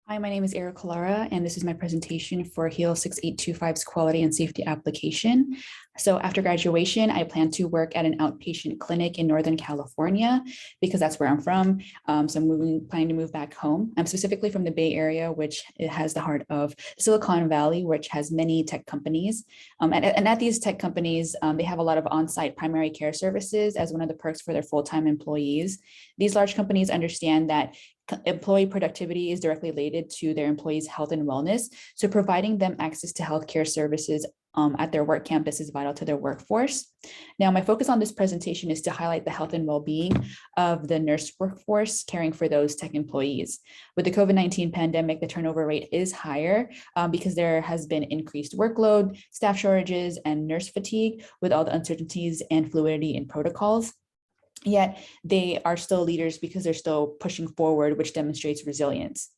Hi, my name is Erica Lara, and this is my presentation for HEAL 6825's quality and safety application. So after graduation, I plan to work at an outpatient clinic in Northern California because that's where I'm from. So I'm planning to move back home. I'm specifically from the Bay Area, which it has the heart of Silicon Valley, which has many tech companies. And at these tech companies, they have a lot of on-site primary care services as one of the perks for their full-time employees. These large companies understand that employee productivity is directly related to their employees' health and wellness. So providing them access to healthcare services at their work campus is vital to their workforce. Now, my focus on this presentation is to highlight the health and well-being of the nurse workforce caring for those tech employees. With the COVID-19 pandemic, the turnover rate is higher because there has been increased workload, staff shortages, and nurse fatigue with all the uncertainties and fluidity in protocols. Yet they are still leaders because they're still pushing forward, which demonstrates resilience.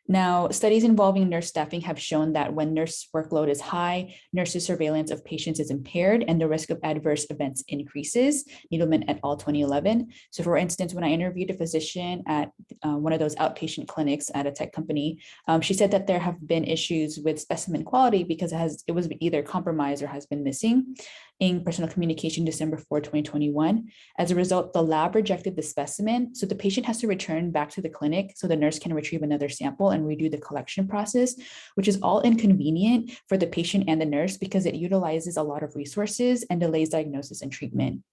Now, studies involving nurse staffing have shown that when nurse workload is high, nurses' surveillance of patients is impaired and the risk of adverse events increases, Needleman et al. 2011. So for instance, when I interviewed a physician at one of those outpatient clinics at a tech company, she said that there have been issues with specimen quality because it was either compromised or has been missing in personal communication December 4, 2021. As a result, the lab rejected the specimen. So the patient has to return back to the clinic so the nurse can retrieve another sample and redo the collection process, which is all inconvenient for the patient and the nurse because it utilizes a lot of resources and delays diagnosis and treatment.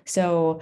So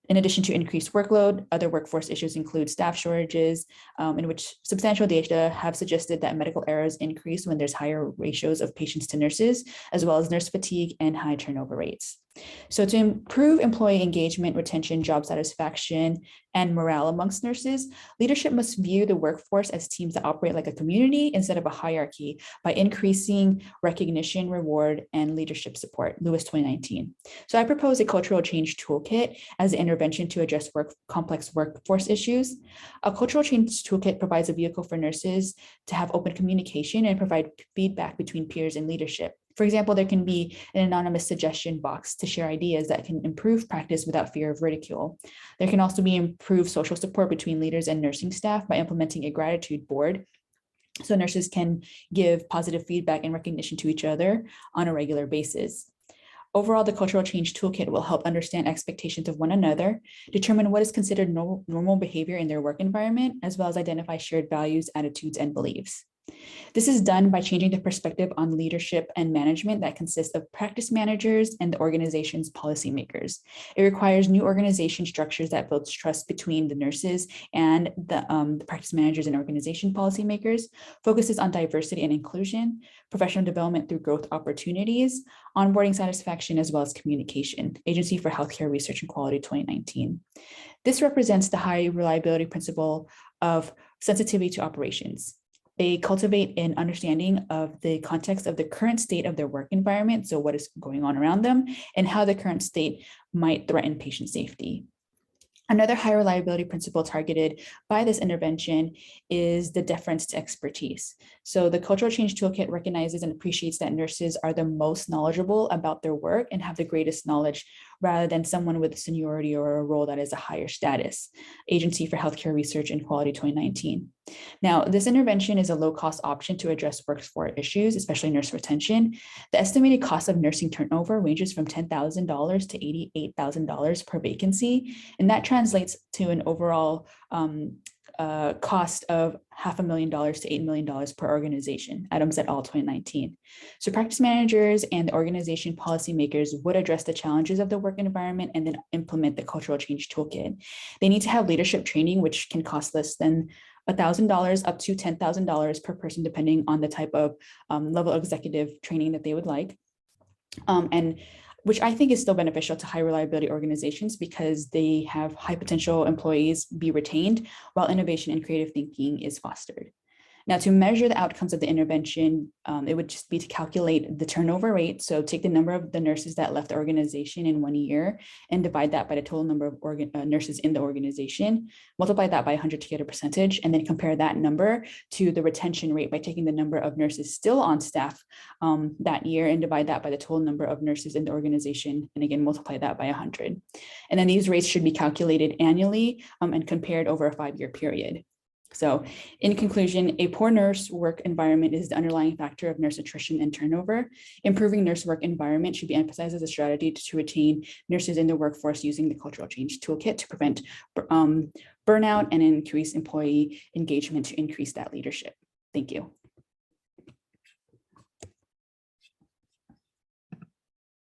in addition to increased workload, other workforce issues include staff shortages, in which substantial data have suggested that medical errors increase when there's higher ratios of patients to nurses, as well as nurse fatigue and high turnover rates. So to improve employee engagement, retention, job satisfaction, and morale amongst nurses, leadership must view the workforce as teams that operate like a community instead of a hierarchy by increasing recognition, reward, and leadership support, Lewis 2019. So I propose a cultural change toolkit as an intervention to address complex workforce issues. A cultural change toolkit provides a vehicle for nurses to have open communication and provide feedback between peers and leadership. For example, there can be an anonymous suggestion box to share ideas that can improve practice without fear of ridicule. There can also be improved social support between leaders and nursing staff by implementing a gratitude board so nurses can give positive feedback and recognition to each other on a regular basis. Overall, the cultural change toolkit will help understand expectations of one another, determine what is considered normal behavior in their work environment, as well as identify shared values, attitudes, and beliefs. This is done by changing the perspective on leadership and management that consists of practice managers and the organization's policymakers. It requires new organization structures that builds trust between the nurses and the practice managers and organization policymakers, focuses on diversity and inclusion, professional development through growth opportunities, onboarding satisfaction, as well as communication, Agency for Healthcare Research and Quality 2019. This represents the high reliability principle of sensitivity to operations. They cultivate an understanding of the context of the current state of their work environment, so what is going on around them, and how the current state might threaten patient safety. Another high reliability principle targeted by this intervention is the deference to expertise. So the cultural change toolkit recognizes and appreciates that nurses are the most knowledgeable about their work and have the greatest knowledge rather than someone with seniority or a role that is a higher status, Agency for Healthcare Research and Quality 2019. Now, this intervention is a low-cost option to address workforce issues, especially nurse retention. The estimated cost of nursing turnover ranges from $10,000 to $88,000 per vacancy, and that translates to an overall cost of $500,000 to $8 million per organization, Adams et al. 2019. So practice managers and the organization policymakers would address the challenges of the work environment and then implement the cultural change toolkit. They need to have leadership training, which can cost less than $1,000 up to $10,000 per person, depending on the type of level of executive training that they would like. And which I think is still beneficial to high reliability organizations because they have high potential employees be retained while innovation and creative thinking is fostered. Now, to measure the outcomes of the intervention, it would just be to calculate the turnover rate. So take the number of the nurses that left the organization in 1 year and divide that by the total number of nurses in the organization, multiply that by 100 to get a percentage, and then compare that number to the retention rate by taking the number of nurses still on staff that year and divide that by the total number of nurses in the organization, and again, multiply that by 100. And then these rates should be calculated annually and compared over a 5-year period. So in conclusion, a poor nurse work environment is the underlying factor of nurse attrition and turnover. Improving nurse work environment should be emphasized as a strategy to retain nurses in the workforce using the cultural change toolkit to prevent burnout and increase employee engagement to increase that leadership. Thank you.